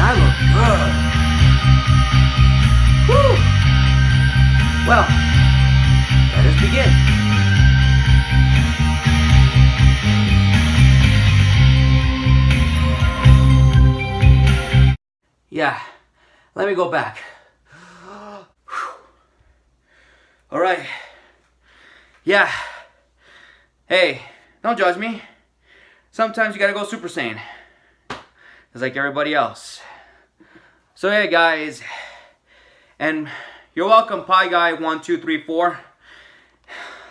I look good. Whew. Well, let us begin. Yeah, let me go back. All right. Yeah. Hey, don't judge me. Sometimes you gotta go Super Saiyan. Just like everybody else. So hey guys, and you're welcome, PieGuy 1234.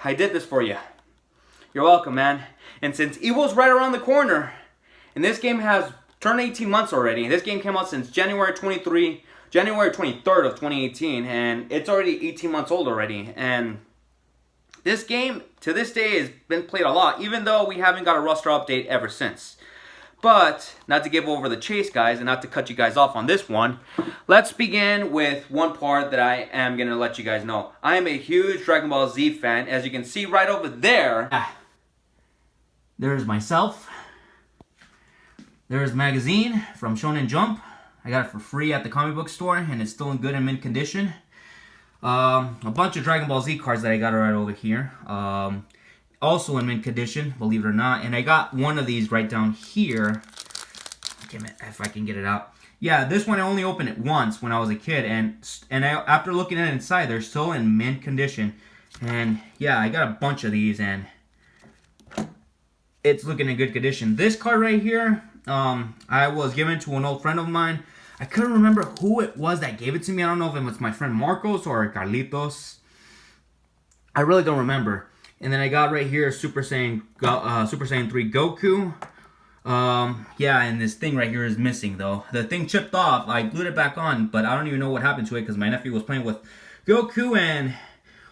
I did this for you. You're welcome, man. And since Evil's right around the corner, and this game has turned 18 months already. This game came out since January 23rd of 2018, and it's already 18 months old already. And this game, to this day, has been played a lot, even though we haven't got a roster update ever since. But, not to give over the chase, guys, and not to cut you guys off on this one, let's begin with one part that I am going to let you guys know. I am a huge Dragon Ball Z fan. As you can see right over there, there's myself. There's magazine from Shonen Jump. I got it for free at the comic book store, and it's still in good and mint condition. A bunch of Dragon Ball Z cards that I got right over here. Also in mint condition, believe it or not. And I got one of these right down here. Damn it, if I can get it out. Yeah, this one I only opened it once when I was a kid. And after looking at it inside, they're still in mint condition. And yeah, I got a bunch of these, and it's looking in good condition. This card right here, I was given to an old friend of mine. I couldn't remember who it was that gave it to me. I don't know if it was my friend Marcos or Carlitos. I really don't remember. And then I got right here Super Saiyan 3 Goku. Yeah, and this thing right here is missing though. The thing chipped off. I glued it back on, but I don't even know what happened to it because my nephew was playing with Goku, and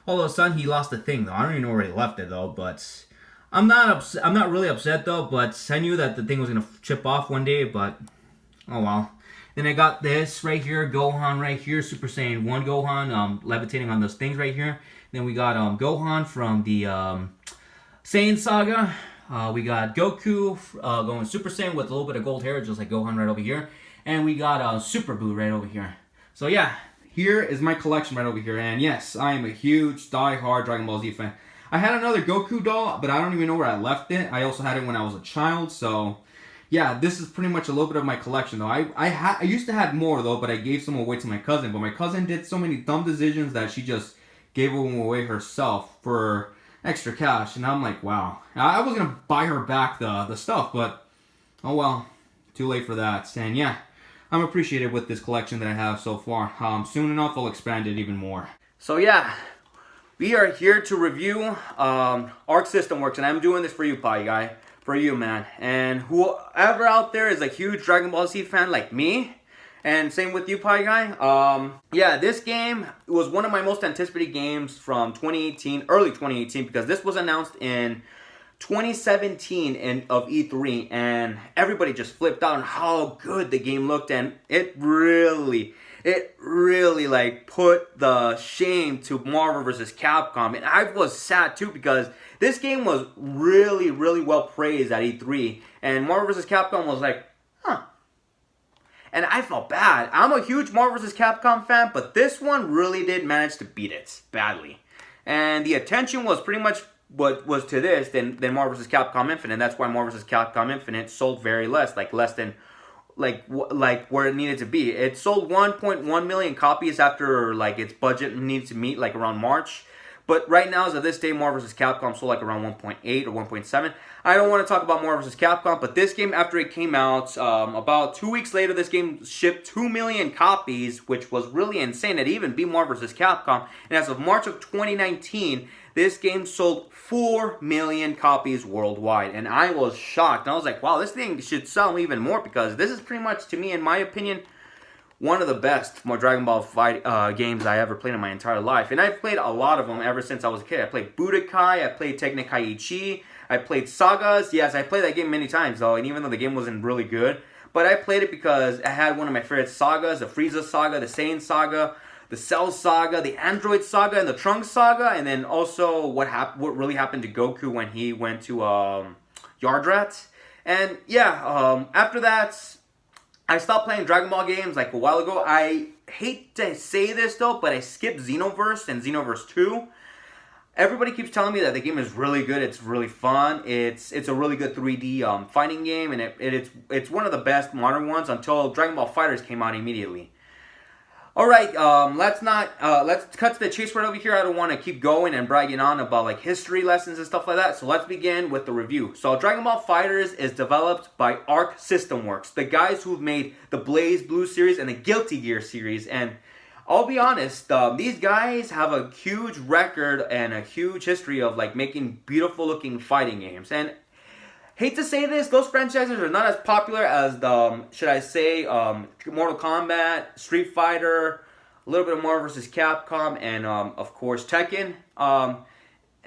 all of a sudden he lost the thing though. I don't even know where he left it though, but I'm not really upset though. But I knew that the thing was gonna chip off one day, but oh well. Then I got this right here, Gohan right here, Super Saiyan 1 Gohan, levitating on those things right here. Then we got Gohan from the Saiyan Saga. We got Goku going Super Saiyan with a little bit of gold hair, just like Gohan right over here. And we got Super Buu right over here. So yeah, here is my collection right over here. And yes, I am a huge, die-hard Dragon Ball Z fan. I had another Goku doll, but I don't even know where I left it. I also had it when I was a child, so yeah, this is pretty much a little bit of my collection though. I used to have more though, but I gave some away to my cousin. But my cousin did so many dumb decisions that she just gave them away herself for extra cash. And I'm like, wow. I was going to buy her back the stuff, but oh well, too late for that. And yeah, I'm appreciated with this collection that I have so far. Soon enough, I'll expand it even more. So yeah, we are here to review Arc System Works, and I'm doing this for you, PieGuy. For you, man. And whoever out there is a huge Dragon Ball Z fan like me, and same with you, PieGuy. Yeah, this game was one of my most anticipated games from 2018, early 2018, because this was announced in 2017 of E3, and everybody just flipped out on how good the game looked, and it really like put the shame to Marvel vs. Capcom. And I was sad too, because this game was really well praised at E3, and Marvel vs. Capcom was like, huh. And I felt bad. I'm a huge Marvel vs. Capcom fan, but this one really did manage to beat it badly. And the attention was pretty much what was to this than Marvel vs. Capcom Infinite. That's why Marvel vs. Capcom Infinite sold very less than where it needed to be. It sold 1.1 million copies after like its budget needed to meet like around March. But right now, as of this day, Marvel vs. Capcom sold like around 1.8 or 1.7. I don't want to talk about Marvel vs. Capcom, but this game, after it came out, about 2 weeks later, this game shipped 2 million copies, which was really insane. It even beat Marvel vs. Capcom. And as of March of 2019, this game sold 4 million copies worldwide. And I was shocked. And I was like, wow, this thing should sell even more, because this is pretty much, to me, in my opinion, one of the best Dragon Ball fight games I ever played in my entire life. And I've played a lot of them ever since I was a kid. I played Budokai, I played Tenkaichi, I played Sagas. Yes, I played that game many times though, and even though the game wasn't really good, but I played it because I had one of my favorite sagas, the Frieza Saga, the Saiyan Saga, the Cell Saga, the Android Saga, and the Trunks Saga, and then also what really happened to Goku when he went to Yardrat. And yeah, after that, I stopped playing Dragon Ball games like a while ago. I hate to say this though, but I skipped Xenoverse and Xenoverse 2. Everybody keeps telling me that the game is really good. It's really fun. It's a really good 3D fighting game, and it's one of the best modern ones until Dragon Ball FighterZ came out immediately. All right, let's cut to the chase right over here. I don't want to keep going and bragging on about like history lessons and stuff like that. So let's begin with the review. So Dragon Ball FighterZ is developed by Arc System Works, the guys who've made the Blaze Blue series and the Guilty Gear series. And I'll be honest, these guys have a huge record and a huge history of like making beautiful looking fighting games. And hate to say this, those franchises are not as popular as the, should I say, Mortal Kombat, Street Fighter, a little bit of Marvel vs. Capcom, and of course Tekken.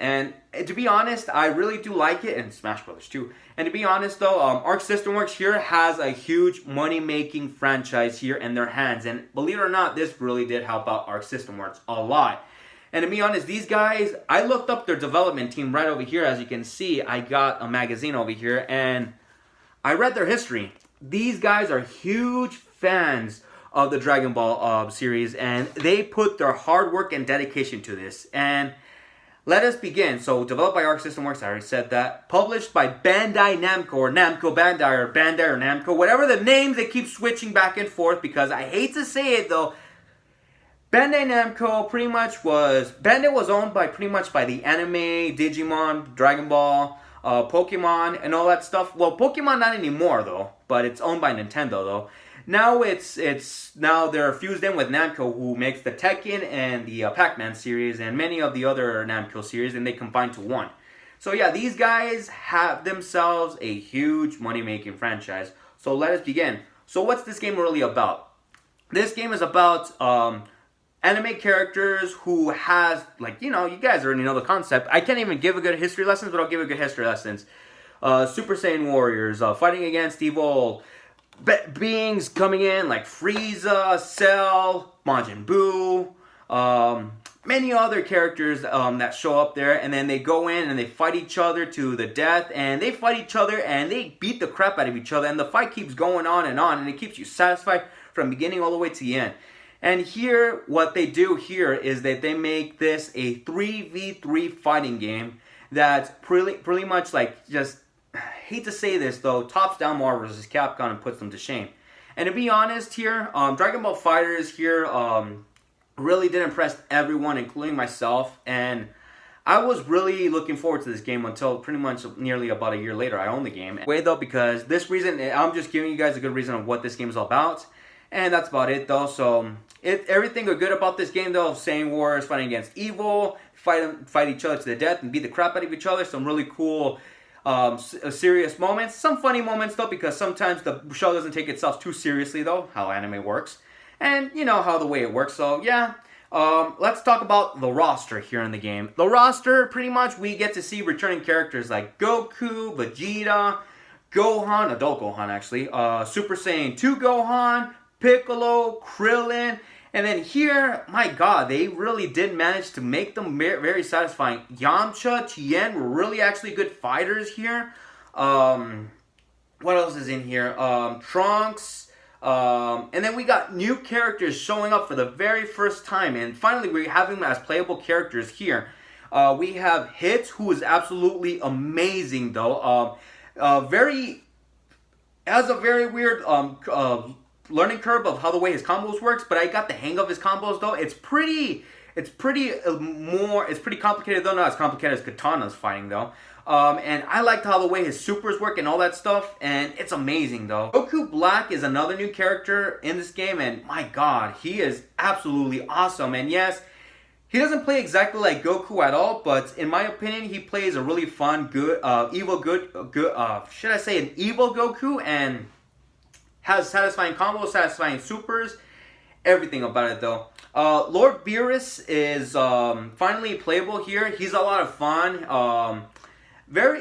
And to be honest, I really do like it, and Smash Brothers too. And to be honest though, Arc System Works here has a huge money-making franchise here in their hands. And believe it or not, this really did help out Arc System Works a lot. And to be honest, these guys, I looked up their development team right over here. As you can see, I got a magazine over here, and I read their history. These guys are huge fans of the Dragon Ball series, and they put their hard work and dedication to this. And let us begin. So, developed by Arc System Works, I already said that. Published by Bandai Namco, or Namco Bandai, or Bandai or Namco, whatever the names they keep switching back and forth, because I hate to say it though, Bandai Namco Bandai was owned by pretty much by the anime, Digimon, Dragon Ball, Pokemon, and all that stuff. Well, Pokemon not anymore though, but it's owned by Nintendo though. Now now they're fused in with Namco, who makes the Tekken and the Pac-Man series and many of the other Namco series, and they combine to one. So yeah, these guys have themselves a huge money-making franchise. So let us begin. So what's this game really about? This game is about anime characters who has, like, you guys already know the concept. I can't even give a good history lessons, but I'll give a good history lessons. Super Saiyan warriors, fighting against evil beings coming in, like Frieza, Cell, Majin Buu, many other characters that show up there, and then they go in and they fight each other to the death, and they fight each other, and they beat the crap out of each other, and the fight keeps going on, and it keeps you satisfied from beginning all the way to the end. And here, what they do here is that they make this a 3v3 fighting game that's pretty much like, just, hate to say this though, tops down Marvel vs. Capcom and puts them to shame. And to be honest here, Dragon Ball FighterZ here really did impress everyone, including myself. And I was really looking forward to this game until pretty much nearly about a year later I owned the game. Wait though, because this reason, I'm just giving you guys a good reason of what this game is all about. And that's about it though. So everything good about this game though, Saiyan Wars, fighting against evil, fight each other to the death and beat the crap out of each other. Some really cool serious moments. Some funny moments though, because sometimes the show doesn't take itself too seriously though, how anime works. And you know how the way it works. So yeah, let's talk about the roster here in the game. The roster, pretty much we get to see returning characters like Goku, Vegeta, Gohan, adult Gohan actually, Super Saiyan 2 Gohan, Piccolo, Krillin, and then here, my god, they really did manage to make them very satisfying. Yamcha, Tien were really actually good fighters here. What else is in here? Trunks, and then we got new characters showing up for the very first time, and finally we have them as playable characters here. We have Hit, who is absolutely amazing though. Has a very weird learning curve of how the way his combos works, but I got the hang of his combos though. It's pretty complicated though, not as complicated as Katana's fighting though. And I liked how the way his supers work and all that stuff, and it's amazing though. Goku Black is another new character in this game, and my god, he is absolutely awesome. And yes, he doesn't play exactly like Goku at all, but in my opinion, he plays a really fun, an evil Goku, and has satisfying combos, satisfying supers, everything about it though. Lord Beerus is finally playable here. He's a lot of fun.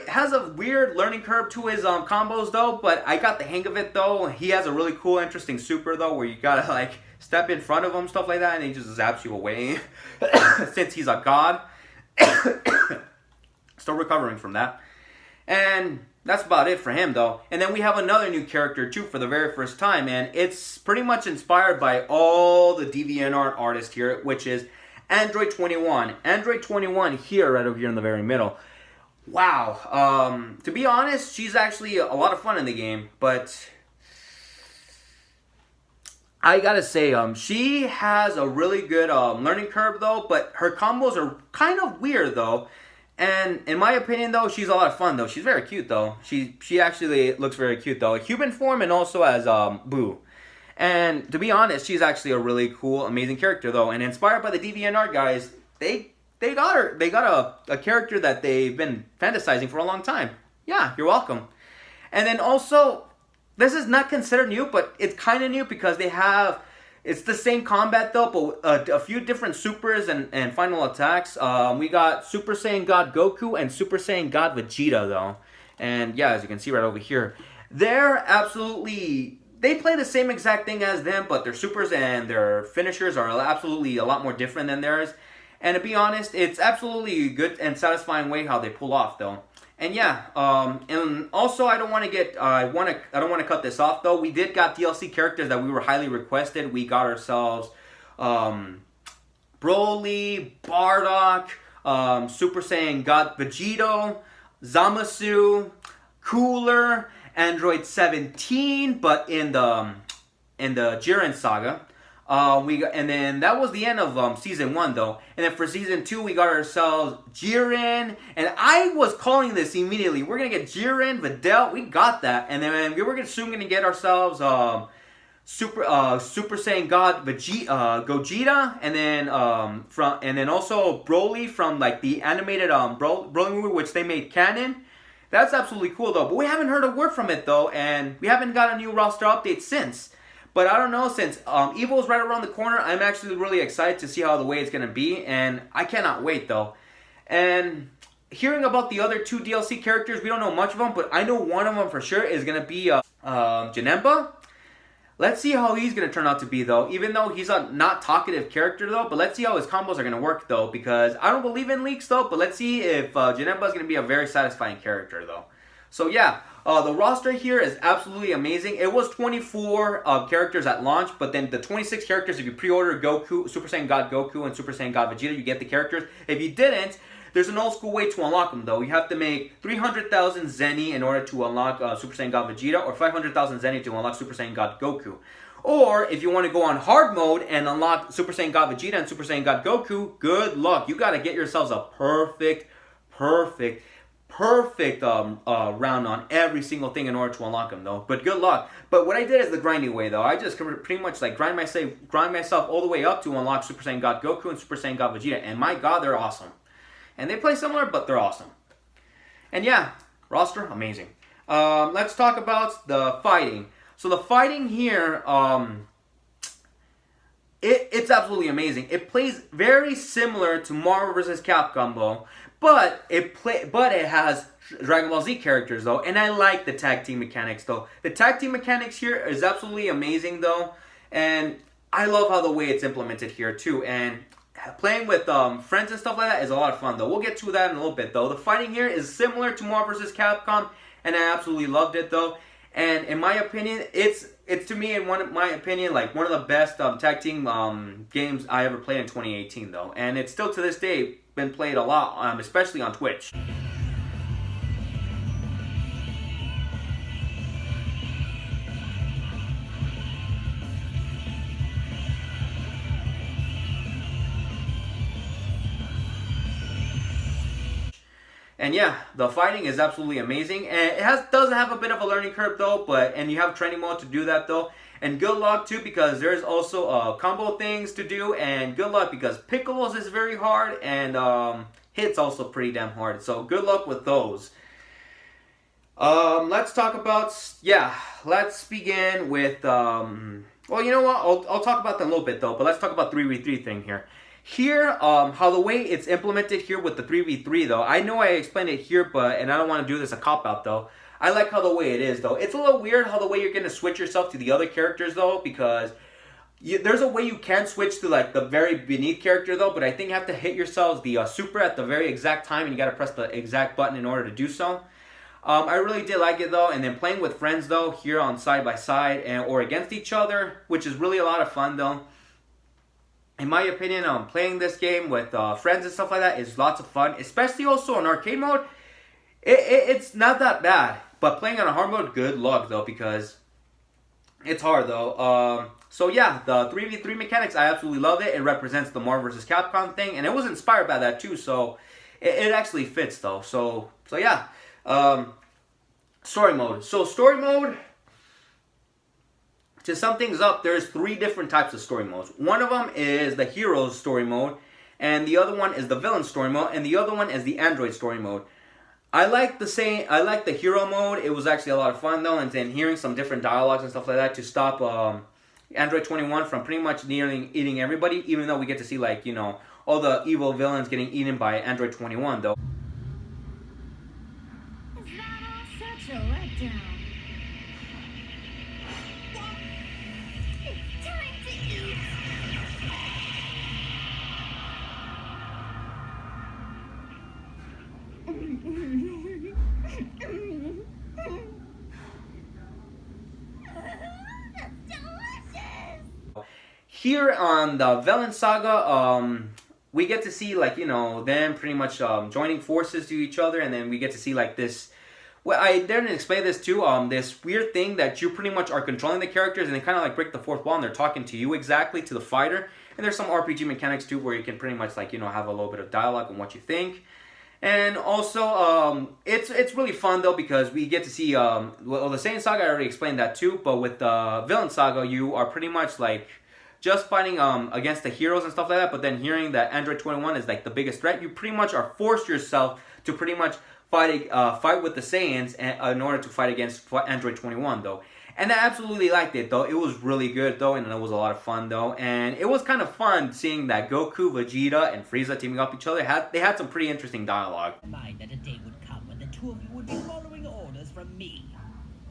Has a weird learning curve to his combos though, but I got the hang of it though. He has a really cool, interesting super though, where you gotta like step in front of him, stuff like that, and he just zaps you away. Since he's a god. Still recovering from that. And that's about it for him though. And then we have another new character too for the very first time, and it's pretty much inspired by all the DeviantArt artists here, which is Android 21. Android 21 here, right over here in the very middle. Wow. To be honest, she's actually a lot of fun in the game, but I gotta say, she has a really good learning curve though, but her combos are kind of weird though. And in my opinion though, she's a lot of fun though. She's very cute though. She actually looks very cute though. Human form and also as Boo. And to be honest, she's actually a really cool, amazing character though. And inspired by the DeviantArt guys, they got her. They got a character that they've been fantasizing for a long time. Yeah, you're welcome. And then also, this is not considered new, but it's kind of new because they have, it's the same combat though, but a few different supers and final attacks. We got Super Saiyan God Goku and Super Saiyan God Vegeta though. And yeah, as you can see right over here, they're absolutely, they play the same exact thing as them, but their supers and their finishers are absolutely a lot more different than theirs. And to be honest, it's absolutely a good and satisfying way how they pull off though. And yeah, and also I don't want to cut this off though. We did got DLC characters that we were highly requested. We got ourselves Broly, Bardock, Super Saiyan God Vegito, Zamasu, Cooler, Android 17, but in the Jiren saga. And then that was the end of season 1 though. And then for season 2 we got ourselves Jiren, and I was calling this immediately. We're gonna get Jiren, Videl, we got that, and then we were soon gonna get ourselves Super Saiyan God Gogeta, and then also Broly from like the animated Broly movie, which they made canon. That's absolutely cool though. But we haven't heard a word from it though, and we haven't got a new roster update since. But I don't know, since Evo is right around the corner, I'm actually really excited to see how the way it's going to be. And I cannot wait, though. And hearing about the other 2 DLC characters, we don't know much of them. But I know one of them for sure is going to be Janemba. Let's see how he's going to turn out to be, though. Even though he's a not talkative character, though. But let's see how his combos are going to work, though. Because I don't believe in leaks, though. But let's see if Janemba is going to be a very satisfying character, though. So yeah, the roster here is absolutely amazing. It was 24 characters at launch, but then the 26 characters, if you pre-order Goku, Super Saiyan God Goku and Super Saiyan God Vegeta, you get the characters. If you didn't, there's an old school way to unlock them though. You have to make 300,000 Zeni in order to unlock Super Saiyan God Vegeta, or 500,000 Zeni to unlock Super Saiyan God Goku. Or if you want to go on hard mode and unlock Super Saiyan God Vegeta and Super Saiyan God Goku, good luck. You got to get yourselves a perfect round on every single thing in order to unlock them though. But good luck. But what I did is the grinding way though. I just pretty much like grind myself all the way up to unlock Super Saiyan God Goku and Super Saiyan God Vegeta. And my god, they're awesome. And they play similar, but they're awesome. And yeah, roster, amazing. Let's talk about the fighting. So the fighting here, it's absolutely amazing. It plays very similar to Marvel vs. Capcom though. But it has Dragon Ball Z characters though, and I like the tag team mechanics though. The tag team mechanics here is absolutely amazing though, and I love how the way it's implemented here too. And playing with friends and stuff like that is a lot of fun though. We'll get to that in a little bit though. The fighting here is similar to Marvel vs. Capcom, and I absolutely loved it though. And in my opinion, it's to me, in my opinion, like one of the best tag team games I ever played in 2018 though, and it's still to this day been played a lot, especially on Twitch. And yeah, the fighting is absolutely amazing, and it does have a bit of a learning curve though, and you have training mode to do that though. And good luck too, because there's also combo things to do, and good luck because Piccolo's is very hard, and Hit's also pretty damn hard. So good luck with those. Let's talk about, let's begin with, well, you know what, I'll talk about that in a little bit though, but let's talk about 3v3 thing here. Here, how the way it's implemented here with the 3v3 though, I know I explained it here, and I don't want to do this a cop-out though. I like how the way it is though. It's a little weird how the way you're going to switch yourself to the other characters though, because there's a way you can switch to like the very beneath character though, but I think you have to hit yourselves the super at the very exact time, and you got to press the exact button in order to do so. I really did like it though, and then playing with friends though here on side by side and or against each other, which is really a lot of fun though. In my opinion, playing this game with friends and stuff like that is lots of fun, especially also in arcade mode. It's not that bad, but playing on a hard mode, good luck though, because it's hard though. So yeah, the 3v3 mechanics, I absolutely love it. It represents the Marvel vs. Capcom thing, and it was inspired by that too, so it actually fits though. So yeah. Story mode. So story mode, to sum things up, there's 3 different types of story modes. One of them is the hero's story mode, and the other one is the villain story mode, and the other one is the android story mode. I like the hero mode. It was actually a lot of fun though, and then hearing some different dialogues and stuff like that to stop Android 21 from pretty much nearly eating everybody, even though we get to see, like, you know, all the evil villains getting eaten by Android 21 though. Is that all such a letdown? It's time to eat. That's delicious. Here on the Villain Saga, we get to see, like, you know, them pretty much joining forces to each other, and then we get to see like this. Well, I didn't explain this too. This weird thing that you pretty much are controlling the characters, and they kind of like break the fourth wall, and they're talking to you exactly, to the fighter. And there's some RPG mechanics too, where you can pretty much, like, you know, have a little bit of dialogue on what you think. And also, it's really fun though, because we get to see well, the Saiyan Saga, I already explained that too. But with the Villain Saga, you are pretty much like just fighting against the heroes and stuff like that. But then hearing that Android 21 is like the biggest threat, you pretty much are forced yourself to pretty much fight with the Saiyans in order to fight against Android 21 though. And I absolutely liked it though. It was really good though, and it was a lot of fun though. And it was kind of fun seeing that Goku, Vegeta, and Frieza teaming up each other. They had some pretty interesting dialogue. Mind that a day would come when the 2 of you would be following orders from me.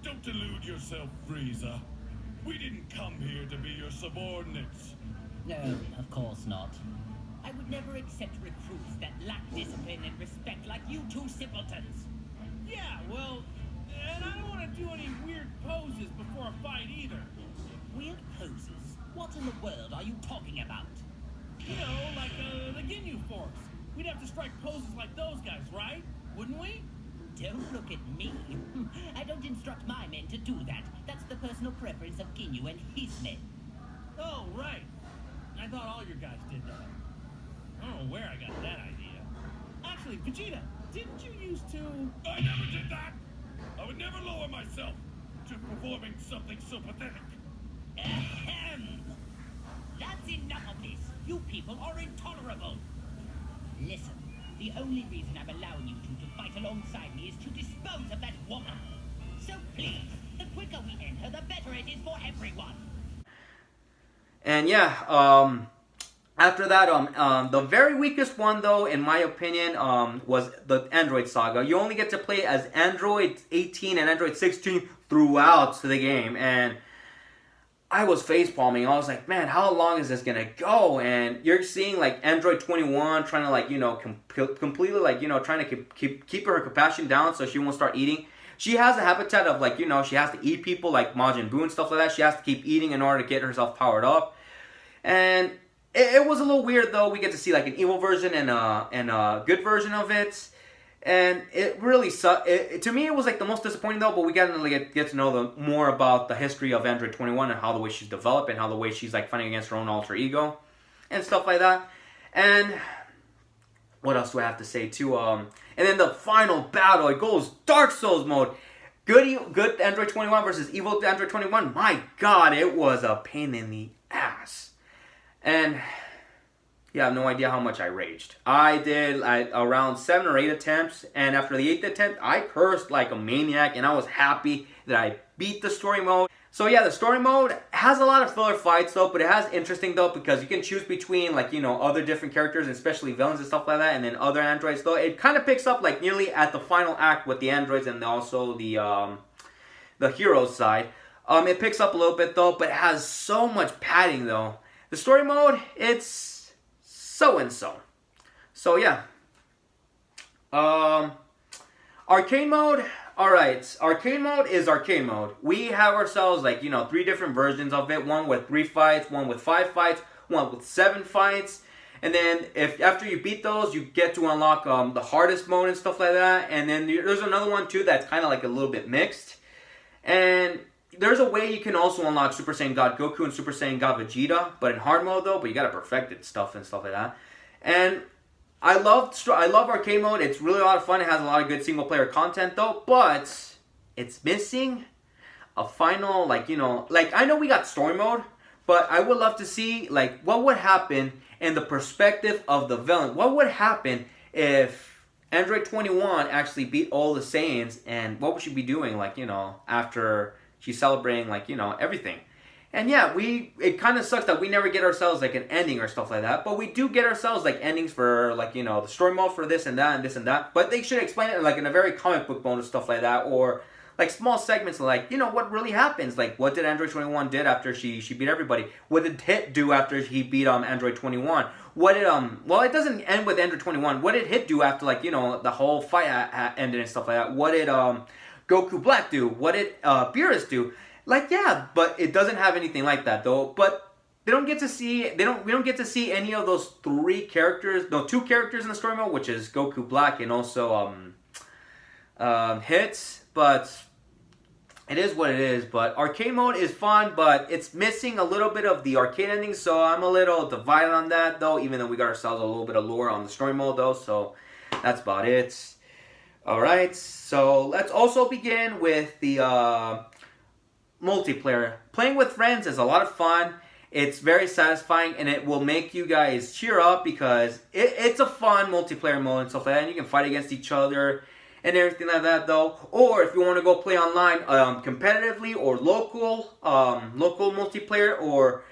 Don't delude yourself, Frieza. We didn't come here to be your subordinates. No, of course not. I would never accept recruits that lack discipline and respect like you 2 simpletons. Yeah, well, and I don't want to do any weird poses before a fight either. Weird poses? What in the world are you talking about? You know, like the Ginyu Force. We'd have to strike poses like those guys, right? Wouldn't we? Don't look at me. I don't instruct my men to do that. That's the personal preference of Ginyu and his men. Oh, right. I thought all your guys did that. I don't know where I got that idea. Actually, Vegeta, didn't you used to... I never did that! I would never lower myself to performing something so pathetic. Ahem. That's enough of this. You people are intolerable. Listen, the only reason I'm allowing you two to fight alongside me is to dispose of that woman. So please, the quicker we end her, the better it is for everyone. And yeah, after that, the very weakest one though, in my opinion, was the Android Saga. You only get to play as Android 18 and Android 16 throughout the game, and I was facepalming. I was like, man, how long is this gonna go? And you're seeing like Android 21 trying to, like, you know, completely, like, you know, trying to keep her compassion down so she won't start eating. She has a habitat of, like, you know, she has to eat people like Majin Buu and stuff like that. She has to keep eating in order to get herself powered up. And it was a little weird though. We get to see like an evil version and a good version of it. And it really sucked. To me, it was like the most disappointing though, but we got to get to know more about the history of Android 21 and how the way she's developed and how the way she's like fighting against her own alter ego and stuff like that. And what else do I have to say too? And then the final battle, it goes Dark Souls mode. Good Android 21 versus evil Android 21. My God, it was a pain in the ass. And you have no idea how much I raged. I did around 7 or 8 attempts, and after the 8th attempt, I cursed like a maniac, and I was happy that I beat the story mode. So yeah, the story mode has a lot of filler fights though, but it has interesting though, because you can choose between, like, you know, other different characters, especially villains and stuff like that, and then other androids though. It kind of picks up like nearly at the final act with the androids and also the heroes side. It picks up a little bit though, but it has so much padding though. The story mode, it's so-and-so. So yeah. Arcade mode, Alright, arcade mode is arcade mode. We have ourselves, like, you know, 3 different versions of it. One with 3 fights, one with 5 fights, one with 7 fights. And then, if after you beat those, you get to unlock the hardest mode and stuff like that. And then there's another one, too, that's kind of like a little bit mixed. And there's a way you can also unlock Super Saiyan God Goku and Super Saiyan God Vegeta, but in hard mode, though, but you gotta perfect it stuff and stuff like that. And I love arcade mode. It's really a lot of fun. It has a lot of good single player content though, but it's missing a final, like, you know, like, I know we got story mode, but I would love to see, like, what would happen in the perspective of the villain. What would happen if Android 21 actually beat all the Saiyans, and what would she be doing, like, you know, after she's celebrating, like, you know, everything. And yeah, it kind of sucks that we never get ourselves, like, an ending or stuff like that. But we do get ourselves, like, endings for, like, you know, the story mode for this and that and this and that. But they should explain it, like, in a very comic book mode and stuff like that. Or, like, small segments, like, you know, what really happens. Like, what did Android 21 did after she beat everybody? What did Hit do after he beat Android 21? What did, well, it doesn't end with Android 21. What did Hit do after, like, you know, the whole fight ended and stuff like that? What did Goku Black do? What did Beerus do? Like, yeah, but it doesn't have anything like that though. But we don't get to see any of those 3 characters, no, 2 characters in the story mode, which is Goku Black and also Hits. But it is what it is. But arcade mode is fun, but it's missing a little bit of the arcade ending, so I'm a little divided on that though, even though we got ourselves a little bit of lore on the story mode though, so that's about it. Alright, so let's also begin with the multiplayer. Playing with friends is a lot of fun. It's very satisfying, and it will make you guys cheer up because it's a fun multiplayer mode and stuff like that. And you can fight against each other and everything like that, though. Or if you want to go play online, competitively or local multiplayer or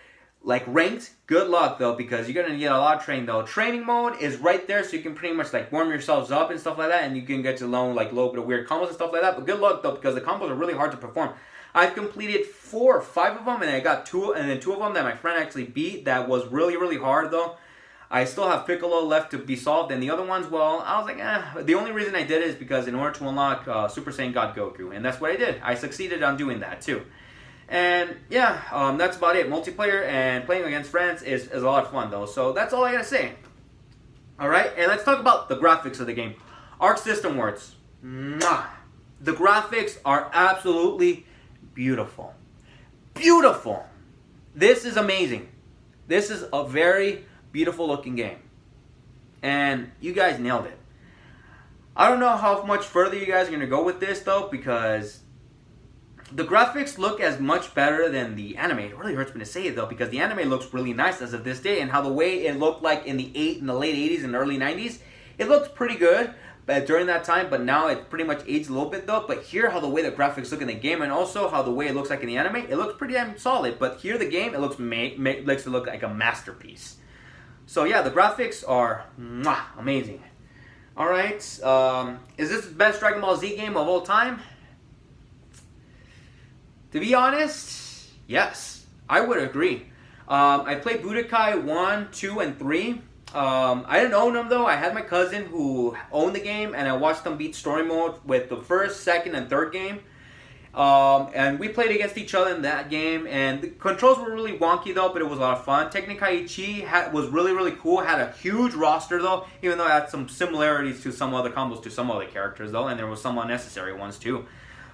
like ranked, good luck though, because you're gonna get a lot of training though. Training mode is right there, so you can pretty much like warm yourselves up and stuff like that, and you can get to learn like a little bit of weird combos and stuff like that. But good luck though, because the combos are really hard to perform. I've completed 4 or 5 of them, and I got 2 of them that my friend actually beat. That was really, really hard, though. I still have Piccolo left to be solved, and the other ones, well, I was like, The only reason I did it is because in order to unlock Super Saiyan God Goku, and that's what I did. I succeeded on doing that, too. And, yeah, that's about it. Multiplayer and playing against friends is a lot of fun, though. So that's all I gotta say. Alright, and let's talk about the graphics of the game. Arc System Works. Mwah! The graphics are absolutely beautiful. Beautiful. This is amazing. This is a very beautiful looking game. And you guys nailed it. I don't know how much further you guys are going to go with this though, because the graphics look as much better than the anime. It really hurts me to say it though, because the anime looks really nice as of this day, and how the way it looked like in the late 80s and early 90s, it looked pretty good. But during that time, but now it pretty much aged a little bit though. But here, how the way the graphics look in the game, and also how the way it looks like in the anime, it looks pretty damn solid. But here, the game, it looks makes it look like a masterpiece. So yeah, the graphics are amazing. All right, is this the best Dragon Ball Z game of all time? To be honest, yes, I would agree. I played Budokai 1, 2, and 3. I didn't own them though. I had my cousin who owned the game, and I watched them beat story mode with the first, second, and third game. And we played against each other in that game, and the controls were really wonky though, but it was a lot of fun. Tenkaichi was really, really cool. Had a huge roster though, even though it had some similarities to some other combos to some other characters though, and there was some unnecessary ones too.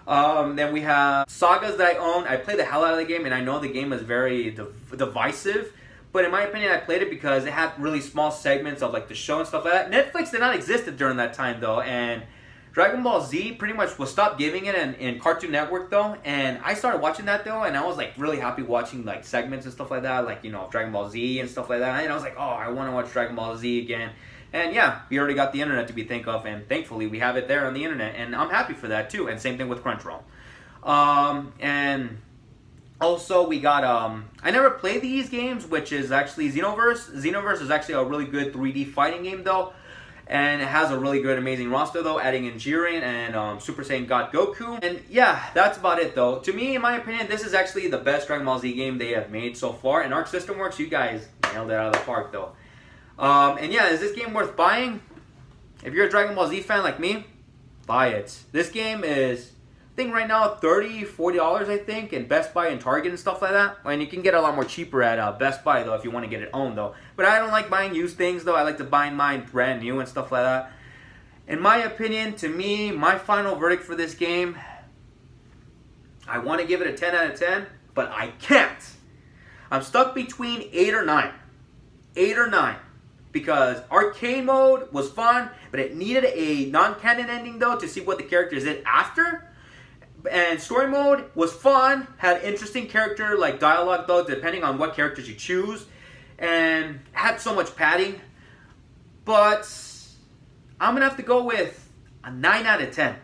Then we have Sagas that I own. I played the hell out of the game, and I know the game is very divisive. But in my opinion, I played it because it had really small segments of like the show and stuff like that. Netflix did not exist during that time though, and Dragon Ball Z pretty much was stopped giving it in Cartoon Network though, and I started watching that though, and I was like really happy watching like segments and stuff like that, like, you know, Dragon Ball Z and stuff like that, and I was like, oh, I want to watch Dragon Ball Z again. And yeah, we already got the internet to be think of, and thankfully we have it there on the internet, and I'm happy for that too. And same thing with Crunchyroll. And also, we got, I never played these games, which is actually Xenoverse. Xenoverse is actually a really good 3D fighting game, though. And it has a really good, amazing roster, though, adding in Jiren and Super Saiyan God Goku. And yeah, that's about it, though. To me, in my opinion, this is actually the best Dragon Ball Z game they have made so far. And Arc System Works, you guys nailed it out of the park, though. And yeah, is this game worth buying? If you're a Dragon Ball Z fan like me, buy it. This game is, I think right now, $30, $40, I think, in Best Buy and Target and stuff like that. And you can get it a lot more cheaper at Best Buy, though, if you want to get it owned, though. But I don't like buying used things, though. I like to buy mine brand new and stuff like that. In my opinion, to me, my final verdict for this game, I want to give it a 10 out of 10, but I can't. I'm stuck between 8 or 9. 8 or 9. Because arcade mode was fun, but it needed a non-canon ending, though, to see what the characters did after. And story mode was fun, had interesting character, like dialogue, though, depending on what characters you choose. And had so much padding. But I'm going to have to go with a 9 out of 10.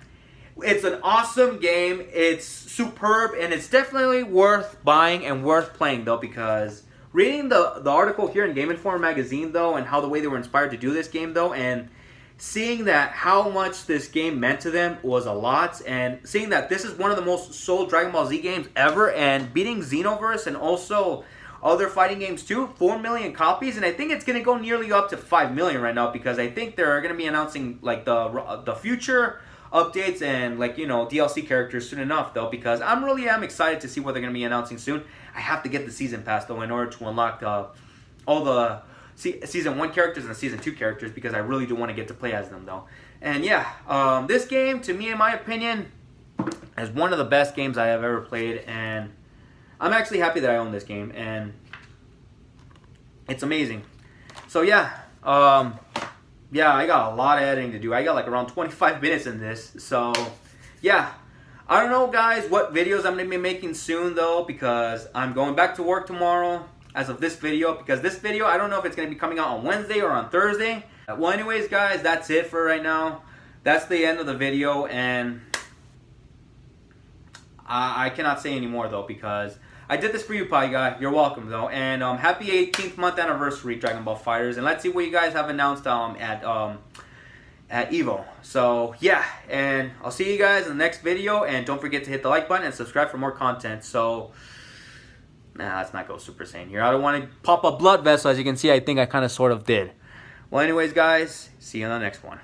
It's an awesome game. It's superb, and it's definitely worth buying and worth playing, though, because reading the article here in Game Informer magazine, though, and how the way they were inspired to do this game, though, and seeing that how much this game meant to them was a lot, and seeing that this is one of the most sold Dragon Ball Z games ever, and beating Xenoverse and also other fighting games too, 4 million copies, and I think it's going to go nearly up to 5 million right now, because I think they're going to be announcing like the future updates and, like, you know, DLC characters soon enough, though, because I'm really excited to see what they're going to be announcing soon. I have to get the season pass, though, in order to unlock all the season 1 characters and the season 2 characters, because I really do want to get to play as them, though. And yeah, this game, to me, in my opinion, is one of the best games I have ever played, and I'm actually happy that I own this game, and it's amazing. So yeah, yeah, I got a lot of editing to do. I got like around 25 minutes in this. So, yeah. I don't know, guys, what videos I'm going to be making soon, though, because I'm going back to work tomorrow as of this video. Because this video, I don't know if it's going to be coming out on Wednesday or on Thursday. Well, anyways, guys, that's it for right now. That's the end of the video, and I cannot say any more, though, because I did this for you, PieGuy. You're welcome, though. And happy 18th month anniversary, Dragon Ball FighterZ. And let's see what you guys have announced at Evo. So, yeah. And I'll see you guys in the next video. And don't forget to hit the like button and subscribe for more content. So, nah, let's not go Super Saiyan here. I don't want to pop a blood vessel. As you can see, I think I kind of sort of did. Well, anyways, guys, see you on the next one.